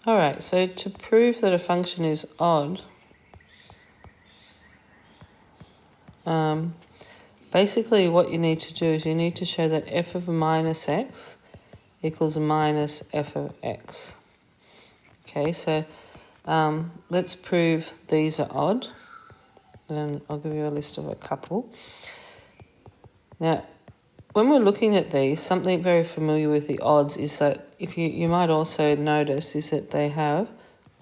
All right, so to prove that a function is odd, basically what you need to do is you need to show that f of minus x equals minus f of x. Okay, so let's prove these are odd, and I'll give you a list of a couple. Now, when we're looking at these, something very familiar with the odds is that if you might also notice is that they have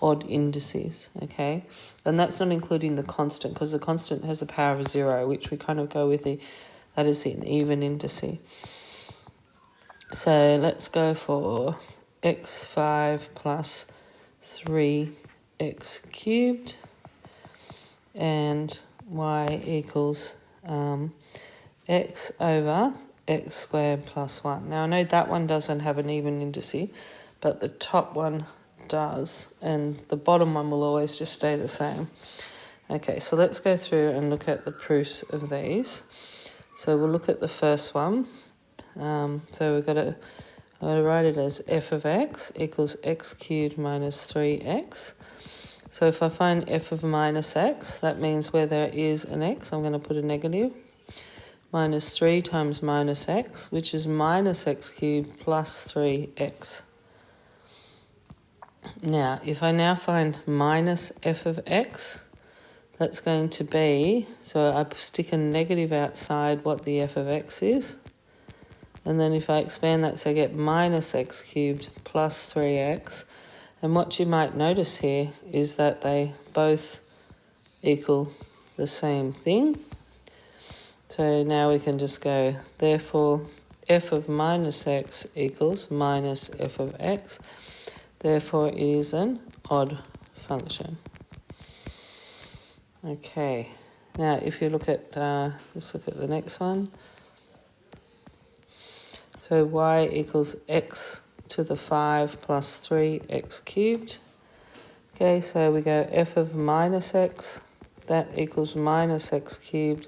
odd indices, okay? And that's not including the constant, because the constant has a power of 0, which we kind of go with that is an even indice. So let's go for x5 plus 3x cubed and y equals x over x squared plus 1. Now I know that one doesn't have an even indice, but the top one does, and the bottom one will always just stay the same. Okay, so let's go through and look at the proofs of these. So we'll look at the first one. So I'm going to write it as f of x equals x cubed minus 3x. So if I find f of minus x, that means where there is an x, I'm going to put a negative. Minus 3 times minus x, which is minus x cubed plus 3x. Now, if I now find minus f of x, that's going to be, so I stick a negative outside what the f of x is. And then if I expand that, so I get minus x cubed plus 3x. And what you might notice here is that they both equal the same thing. So now we can just go, therefore, f of minus x equals minus f of x. Therefore, it is an odd function. Okay, now if you look at, let's look at the next one. So y equals x to the 5 plus 3x cubed. Okay, so we go f of minus x, that equals minus x cubed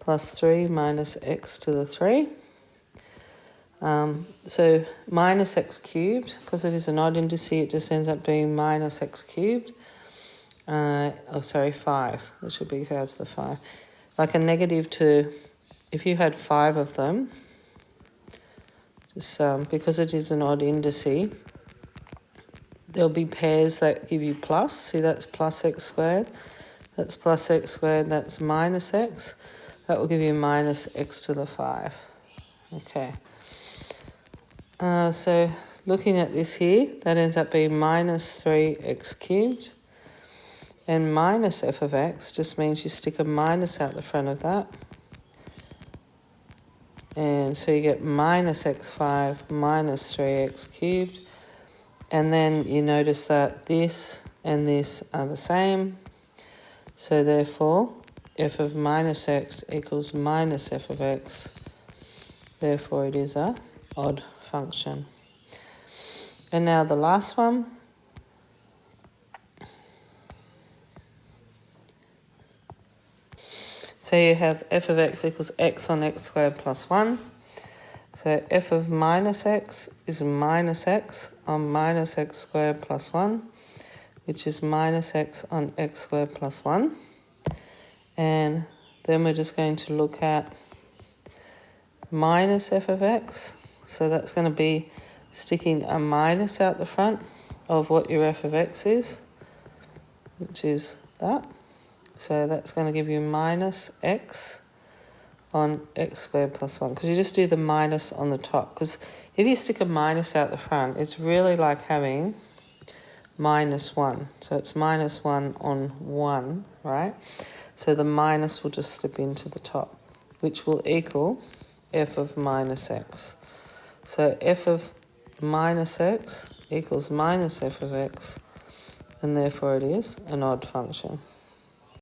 plus 3 minus x to the 3. So minus x cubed, because it is an odd indice, it just ends up being minus x cubed. 5. It should be 5 to the 5. Like a negative 2, if you had 5 of them, just because it is an odd indice, there'll be pairs that give you plus. See, that's plus x squared. That's plus x squared. That's minus x. That will give you minus x to the 5. Okay. So looking at this here, that ends up being minus 3x cubed. And minus f of x just means you stick a minus out the front of that. And so you get minus x5 minus 3x cubed. And then you notice that this and this are the same. So therefore, f of minus x equals minus f of x. Therefore, it is an odd function. And now the last one. So you have f of x equals x on x squared plus 1. So f of minus x is minus x on minus x squared plus 1, which is minus x on x squared plus 1. And then we're just going to look at minus f of x. So that's going to be sticking a minus out the front of what your f of x is, which is that. So that's going to give you minus x on x squared plus 1, because you just do the minus on the top. Because if you stick a minus out the front, it's really like having minus 1. So it's minus 1 on 1, right? So the minus will just slip into the top, which will equal f of minus x. So f of minus x equals minus f of x, and therefore it is an odd function.